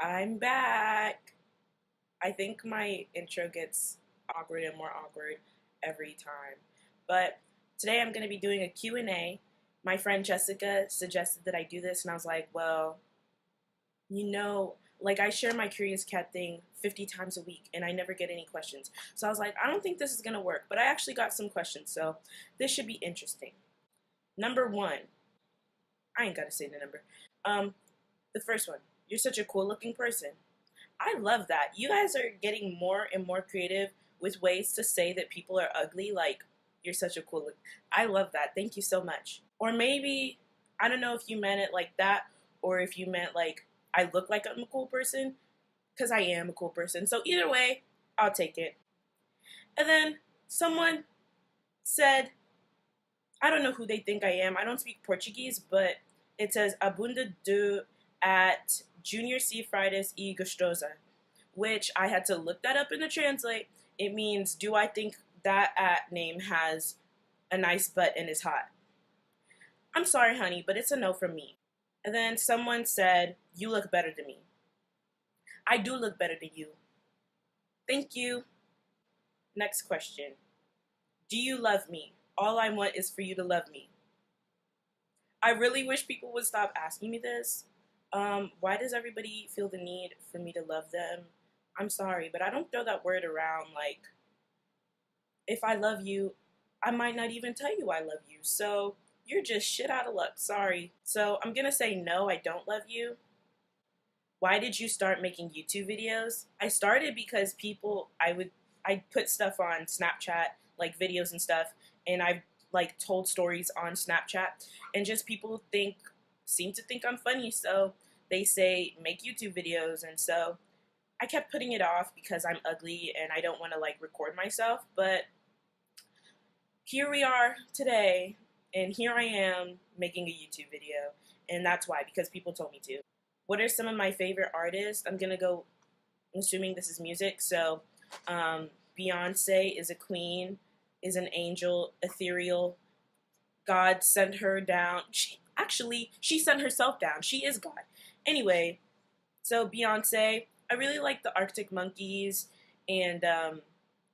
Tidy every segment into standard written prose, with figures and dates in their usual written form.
I'm back. I think my intro gets awkward and more awkward every time. But today I'm going to be doing a Q&A. My friend Jessica suggested that I do this, and I was like, well, like I share my Curious Cat thing 50 times a week, and I never get any questions. So I was like, I don't think this is going to work, but I actually got some questions, so this should be interesting. Number one, I ain't got to say the number. The first one, you're such a cool looking person. I love that. You guys are getting more and more creative with ways to say that people are ugly. Like, you're such a cool look. I love that. Thank you so much. Or maybe, I don't know if you meant it like that or if you meant like, I look like I'm a cool person, because I am a cool person. So either way, I'll take it. And then someone said, I don't know who they think I am. I don't speak Portuguese, but it says Abunda do at Junior C. Fridays e Gostosa, which I had to look that up in the translate. It means, do I think that at name has a nice butt and is hot? I'm sorry, honey, but it's a no from me. And then someone said, you look better than me. I do look better than you. Thank you. Next question. Do you love me? All I want is for you to love me. I really wish people would stop asking me this. Why does everybody feel the need for me to love them? I'm sorry, but I don't throw that word around. Like, if I love you, I might not even tell you I love you. So you're just shit out of luck. Sorry. So I'm gonna say no, I don't love you. Why did you start making YouTube videos? I started because I put stuff on Snapchat, like videos and stuff, and I like told stories on Snapchat, and just people seem to think I'm funny, so they say make YouTube videos, and so I kept putting it off because I'm ugly and I don't want to like record myself, but here we are today, and here I am making a YouTube video, and that's why, because people told me to. What are some of my favorite artists? I'm assuming this is music, so Beyonce is a queen, is an angel, ethereal. God sent her down. She sent herself down. She is God. Anyway, so Beyonce, I really like the Arctic Monkeys, and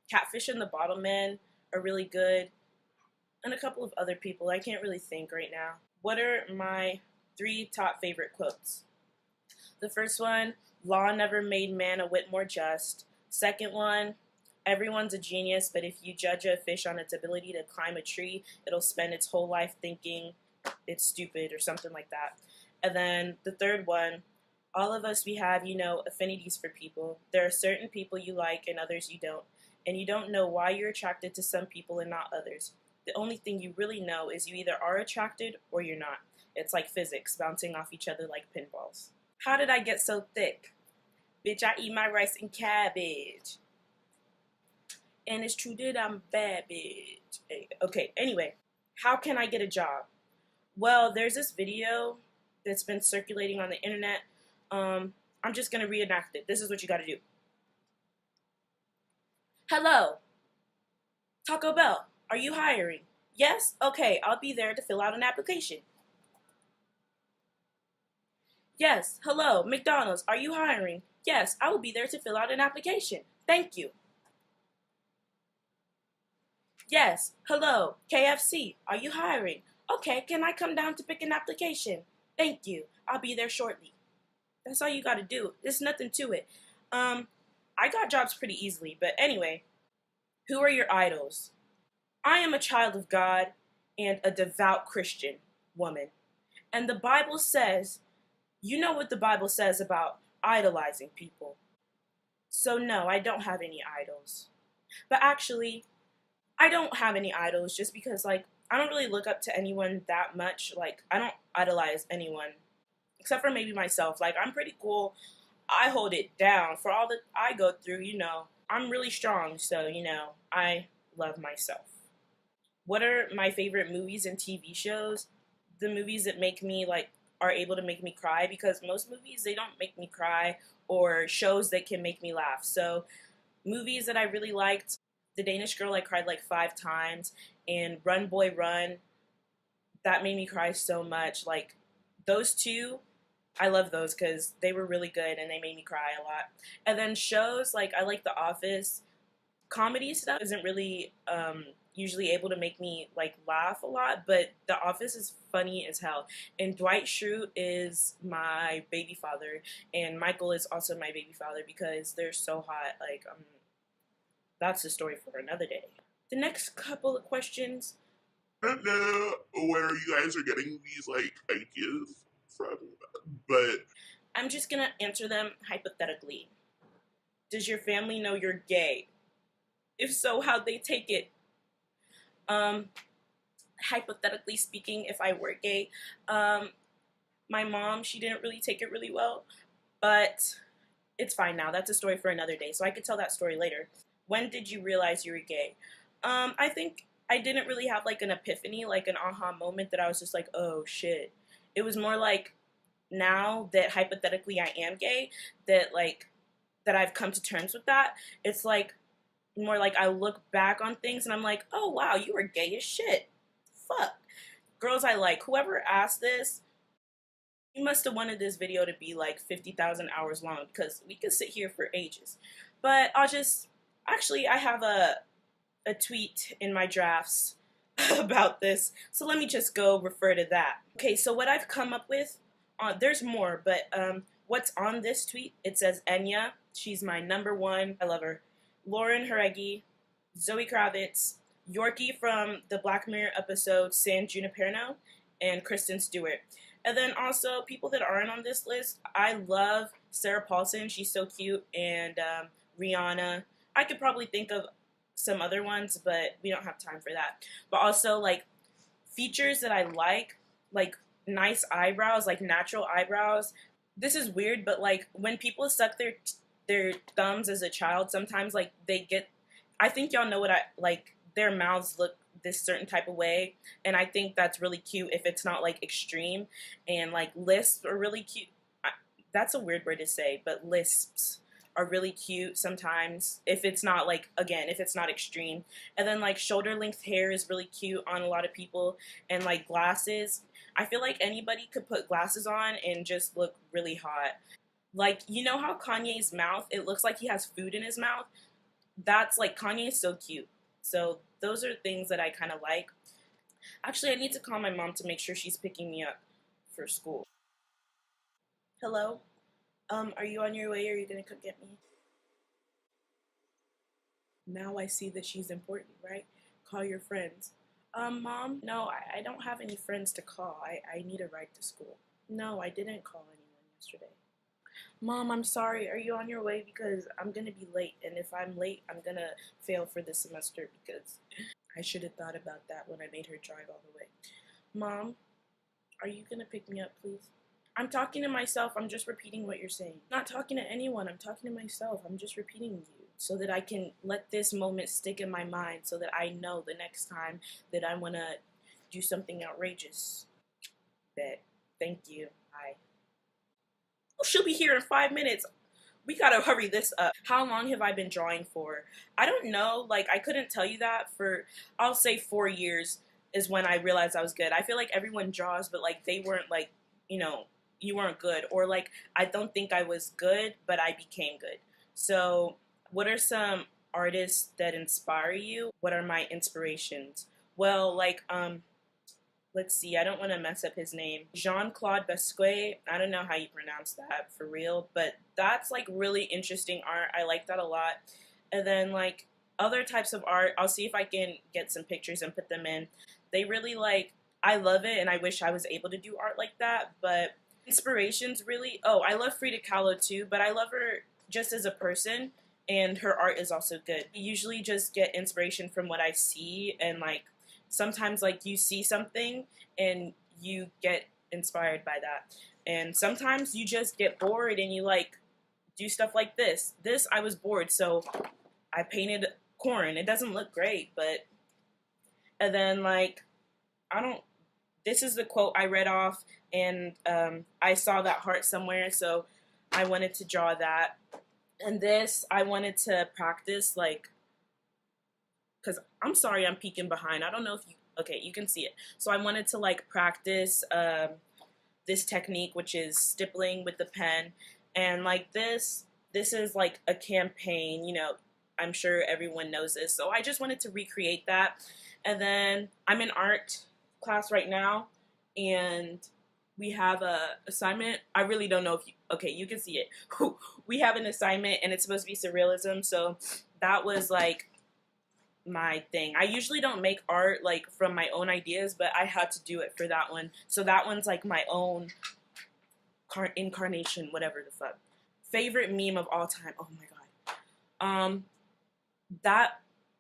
Catfish and the Bottlemen are really good, and a couple of other people. I can't really think right now. What are my 3 top favorite quotes? The first one, law never made man a whit more just. Second one, everyone's a genius, but if you judge a fish on its ability to climb a tree, it'll spend its whole life thinking it's stupid or something like that. And then the third one, all of us, we have, affinities for people. There are certain people you like and others you don't. And you don't know why you're attracted to some people and not others. The only thing you really know is you either are attracted or you're not. It's like physics, bouncing off each other like pinballs. How did I get so thick? Bitch, I eat my rice and cabbage. And it's true that I'm a bad bitch. Okay, anyway, how can I get a job? Well, there's this video that's been circulating on the internet. I'm just going to reenact it. This is what you got to do. Hello, Taco Bell, are you hiring? Yes? Okay, I'll be there to fill out an application. Yes, hello, McDonald's, are you hiring? Yes, I will be there to fill out an application. Thank you. Yes, hello, KFC, are you hiring? Okay, can I come down to pick an application? Thank you, I'll be there shortly. That's all you gotta do. There's nothing to it. I got jobs pretty easily, but anyway, who are your idols? I am a child of God and a devout Christian woman. And the Bible says, you know what the Bible says about idolizing people. So no, I don't have any idols. But actually, I don't have any idols just because, like, I don't really look up to anyone that much. Like, I don't idolize anyone, except for maybe myself. Like, I'm pretty cool. I hold it down. For all that I go through, I'm really strong. So, I love myself. What are my favorite movies and TV shows? The movies that make me, are able to make me cry, because most movies, they don't make me cry, or shows that can make me laugh. So, movies that I really liked, The Danish Girl, I cried like 5 times, and Run Boy Run, that made me cry so much. Like, those two I love those because they were really good and they made me cry a lot. And then shows like I like The Office. Comedy stuff isn't really usually able to make me like laugh a lot, but The Office is funny as hell. And Dwight Schrute is my baby father, and Michael is also my baby father because they're so hot. Like that's the story for another day. The next couple of questions. I don't know where you guys are getting these like ideas from, but I'm just gonna answer them hypothetically. Does your family know you're gay? If so, how'd they take it? Hypothetically speaking, if I were gay, my mom, she didn't really take it really well, but it's fine now. That's a story for another day, so I could tell that story later. When did you realize you were gay? I think I didn't really have like an epiphany, like an aha moment that I was just like, oh shit. It was more like now that hypothetically I am gay, that like that I've come to terms with that. It's like more like I look back on things and I'm like, oh wow, you were gay as shit. Fuck. Girls I like, whoever asked this, you must have wanted this video to be like 50,000 hours long because we could sit here for ages. But actually, I have a tweet in my drafts about this, so let me just go refer to that. Okay, so what I've come up with, there's more, but what's on this tweet, it says Enya, she's my number one, I love her. Lauren Jaregui, Zoe Kravitz, Yorkie from the Black Mirror episode San Junipero, and Kristen Stewart. And then also people that aren't on this list, I love Sarah Paulson. She's so cute, and Rihanna. I could probably think of some other ones, but we don't have time for that. But also like features that I like nice eyebrows, like natural eyebrows. This is weird, but like when people suck their thumbs as a child, sometimes like they get, I think y'all know what I like, their mouths look this certain type of way, and I think that's really cute if it's not like extreme. And like lisps are really cute. That's a weird word to say, but lisps are really cute sometimes if it's not like, again, if it's not extreme. And then like shoulder length hair is really cute on a lot of people, and like glasses. I feel like anybody could put glasses on and just look really hot. Like, you know how Kanye's mouth, it looks like he has food in his mouth? That's like, Kanye is so cute. So those are things that I kind of like. Actually, I need to call my mom to make sure she's picking me up for school. Hello? Are you on your way or are you gonna come get me? Now I see that she's important, right? Call your friends. Mom, no, I don't have any friends to call. I need a ride to school. No, I didn't call anyone yesterday. Mom, I'm sorry. Are you on your way? Because I'm going to be late. And if I'm late, I'm going to fail for this semester because I should have thought about that when I made her drive all the way. Mom, are you going to pick me up, please? I'm talking to myself. I'm just repeating what you're saying. I'm not talking to anyone. I'm talking to myself. I'm just repeating you so that I can let this moment stick in my mind so that I know the next time that I want to do something outrageous. Bet. Thank you. Bye. Oh, she'll be here in 5 minutes. We gotta hurry this up. How long have I been drawing for? I don't know. Like, I couldn't tell you that for, I'll say 4 years is when I realized I was good. I feel like everyone draws, but like they weren't like, you know, you weren't good. Or like, I don't think I was good, but I became good. So what are some artists that inspire you? What are my inspirations? Well, like, let's see, I don't want to mess up his name. Jean-Claude Basquiat. I don't know how you pronounce that for real, but that's like really interesting art. I like that a lot. And then like other types of art, I'll see if I can get some pictures and put them in. They really like, I love it and I wish I was able to do art like that, but inspirations really, oh, I love Frida Kahlo too, but I love her just as a person and her art is also good. I usually just get inspiration from what I see and like sometimes like you see something and you get inspired by that. And sometimes you just get bored and you like do stuff like this. This I was bored, so I painted corn. It doesn't look great, but and then like I don't this is the quote I read off and I saw that heart somewhere, so I wanted to draw that. And this I wanted to practice like because I'm sorry I'm peeking behind. I don't know if you, okay, you can see it. So I wanted to like practice this technique, which is stippling with the pen. And like this is like a campaign, you know, I'm sure everyone knows this. So I just wanted to recreate that. And then I'm in art class right now, and we have a assignment. I really don't know if you, okay, you can see it. We have an assignment and it's supposed to be surrealism. So that was like my thing. I usually don't make art like from my own ideas, but I had to do it for that one. So that one's like my own incarnation, whatever the fuck. Favorite meme of all time. Oh my god.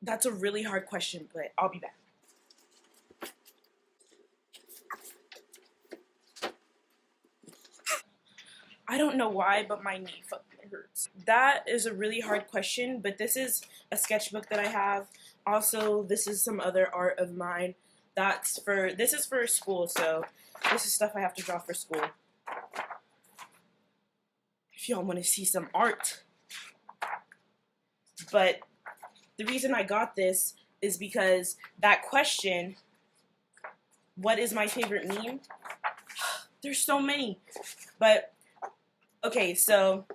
That's a really hard question, but I'll be back. I don't know why, but my knee fucking hurts. That is a really hard question, but this is a sketchbook that I have. Also, this is some other art of mine. This is for school, so this is stuff I have to draw for school. If y'all want to see some art. But the reason I got this is because that question, what is my favorite meme? There's so many. But okay, so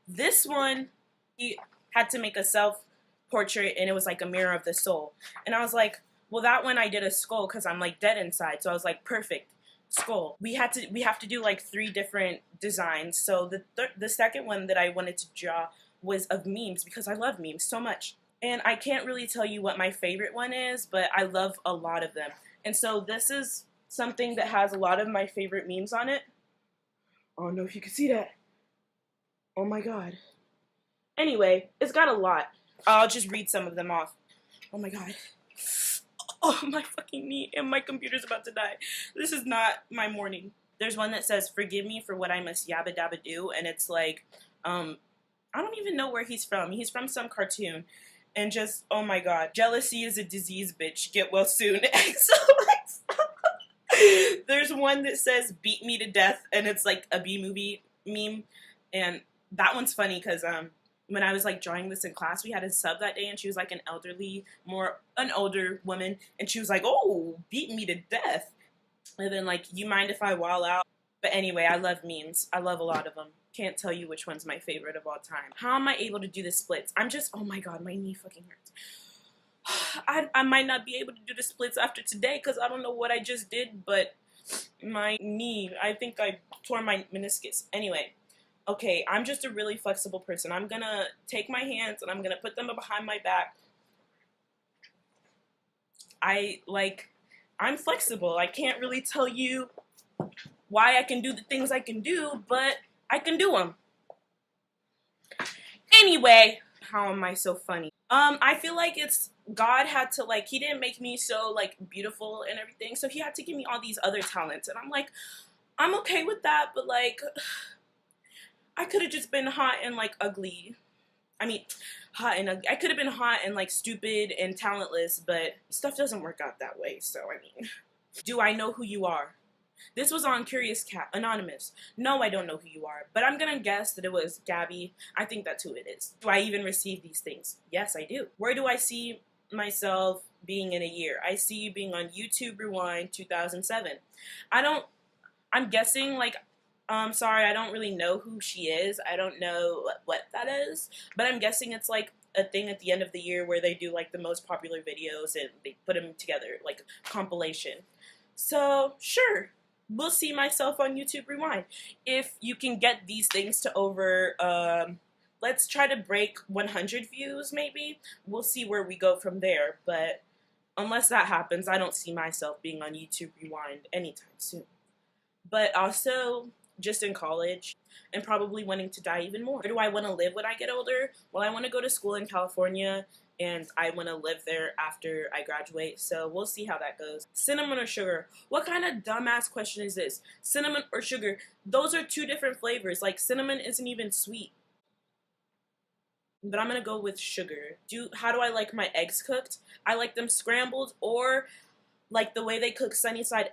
this one, he had to make a self-portrait, and it was like a mirror of the soul. And I was like, well, that one I did a skull because I'm like dead inside. So I was like, perfect, skull. We have to do like 3 different designs. So the second one that I wanted to draw was of memes because I love memes so much. And I can't really tell you what my favorite one is, but I love a lot of them. And so this is something that has a lot of my favorite memes on it. I don't know if you can see that. Oh my god. Anyway, it's got a lot. I'll just read some of them off. Oh my god. Oh, my fucking knee and my computer's about to die. This is not my morning. There's one that says, forgive me for what I must yabba dabba do. And it's like, I don't even know where he's from. He's from some cartoon. And just, oh my god. Jealousy is a disease, bitch. Get well soon. There's one that says, beat me to death. And it's like a B-movie meme. And that one's funny because when I was like drawing this in class, we had a sub that day, and she was like an older woman, and she was like, oh, beat me to death. And then like, you mind if I wall out? But anyway, I love memes. I love a lot of them. Can't tell you which one's my favorite of all time. How am I able to do the splits? I'm just, oh my god, my knee fucking hurts. I might not be able to do the splits after today because I don't know what I just did, but my knee, I think I tore my meniscus. Anyway, okay, I'm just a really flexible person. I'm gonna take my hands and I'm gonna put them behind my back. I'm flexible. I can't really tell you why I can do the things I can do, but I can do them. Anyway, how am I so funny? I feel like it's God had to like, he didn't make me so like beautiful and everything, so he had to give me all these other talents, and I'm like, I'm okay with that, but like, I could have just been hot and like ugly. I mean, hot and ugly. I could have been hot and like stupid and talentless, but stuff doesn't work out that way. So I mean, do I know who you are? This was on Curious Cat, anonymous. No, I don't know who you are, but I'm gonna guess that it was Gabby. I think that's who it is. Do I even receive these things? Yes, I do. Where do I see myself being in a year? I see you being on YouTube Rewind 2007. I'm guessing like, sorry, I don't really know who she is. I don't know what that is, but I'm guessing it's like a thing at the end of the year where they do like the most popular videos and they put them together, like a compilation. So, sure. We'll see myself on YouTube Rewind. If you can get these things to over, let's try to break 100 views maybe. We'll see where we go from there. But unless that happens, I don't see myself being on YouTube Rewind anytime soon. But also, just in college, and probably wanting to die even more. Where do I want to live when I get older? Well, I want to go to school in California, and I want to live there after I graduate, so we'll see how that goes. Cinnamon or sugar? What kind of dumbass question is this? Cinnamon or sugar? Those are 2 different flavors. Like, cinnamon isn't even sweet. But I'm gonna go with sugar. How do I like my eggs cooked? I like them scrambled, or like the way they cook sunny side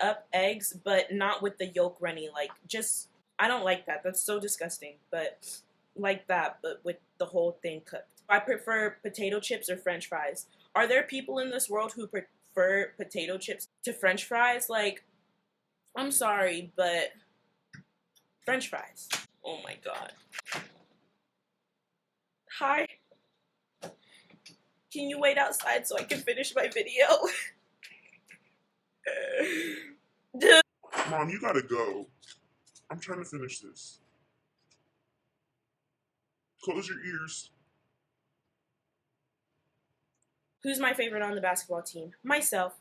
up eggs, but not with the yolk runny. Like, just, I don't like that. That's so disgusting. But like that, but with the whole thing cooked. I prefer potato chips or French fries. Are there people in this world who prefer prefer potato chips to French fries. Like, I'm sorry, but French fries. Oh my god. Hi. Can you wait outside so I can finish my video? Mom, you gotta go. I'm trying to finish this. Close your ears. Who's my favorite on the basketball team? Myself.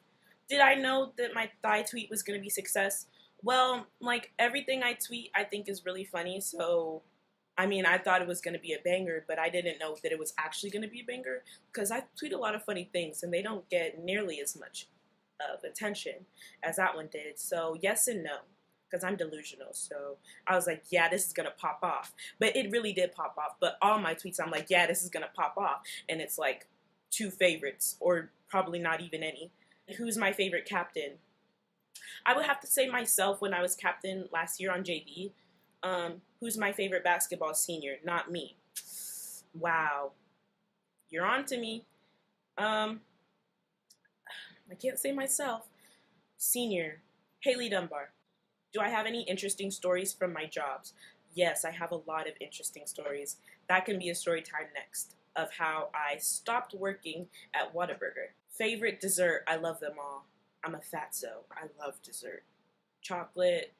Did I know that my thigh tweet was going to be success? Well, like everything I tweet, I think is really funny. So, I mean, I thought it was going to be a banger, but I didn't know that it was actually going to be a banger because I tweet a lot of funny things and they don't get nearly as much of attention as that one did. So, yes and no, because I'm delusional. So, I was like, yeah, this is going to pop off. But it really did pop off. But all my tweets, I'm like, yeah, this is going to pop off. And it's like 2 favorites, or probably not even any. Who's my favorite captain? I would have to say myself when I was captain last year on JV. Who's my favorite basketball senior? Not me. Wow. You're on to me. I can't say myself. Senior. Haley Dunbar. Do I have any interesting stories from my jobs? Yes, I have a lot of interesting stories. That can be a story time next, of how I stopped working at Whataburger. Favorite dessert? I love them all. I'm a fatso. I love dessert. Chocolate.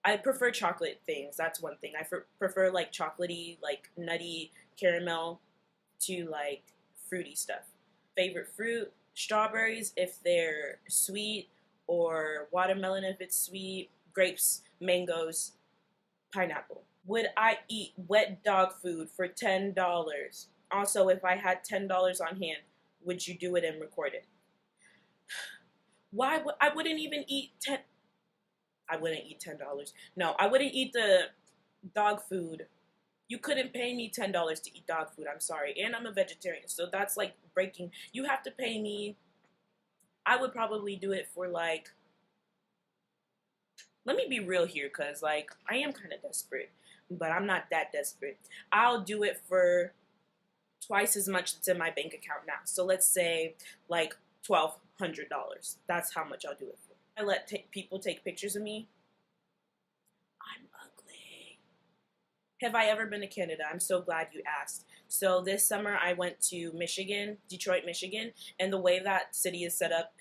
I prefer chocolate things. That's one thing. I prefer like chocolatey, like nutty caramel to like fruity stuff. Favorite fruit? Strawberries if they're sweet, or watermelon if it's sweet. Grapes, mangoes, pineapple. Would I eat wet dog food for $10? Also, if I had $10 on hand, would you do it and record it? Why? I wouldn't even eat I wouldn't eat $10. No, I wouldn't eat the dog food. You couldn't pay me $10 to eat dog food. I'm sorry, and I'm a vegetarian, so that's like breaking. You have to pay me. I would probably do it for like. Let me be real here, cause like I am kind of desperate, but I'm not that desperate. I'll do it for twice as much that's in my bank account now. So let's say like $1,200. That's how much I'll do it for. I let people take pictures of me. I'm ugly. Have I ever been to Canada? I'm so glad you asked. So this summer I went to Michigan, Detroit, Michigan, and the way that city is set up,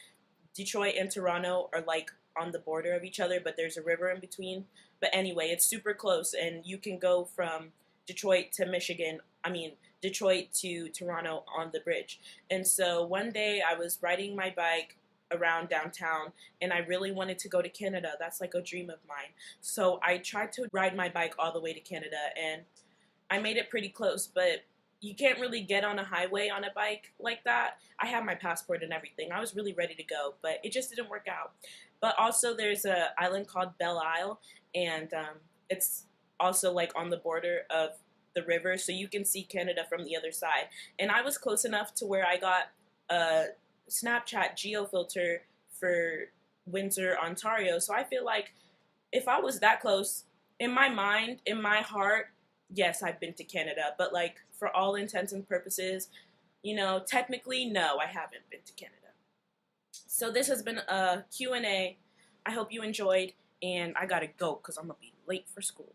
Detroit and Toronto are like on the border of each other, but there's a river in between. But anyway, it's super close, and you can go from Detroit to Michigan. Detroit to Toronto on the bridge. And so one day I was riding my bike around downtown and I really wanted to go to Canada. That's like a dream of mine. So I tried to ride my bike all the way to Canada and I made it pretty close, but you can't really get on a highway on a bike like that. I have my passport and everything. I was really ready to go, but it just didn't work out. But also there's an island called Belle Isle, and it's also like on the border of the river, so you can see Canada from the other side. And I was close enough to where I got a Snapchat geo filter for Windsor, Ontario. So I feel like if I was that close, in my mind, in my heart, yes, I've been to Canada. But like for all intents and purposes, technically, no, I haven't been to Canada. So this has been a Q&A. I hope you enjoyed, and I gotta go because I'm gonna be late for school.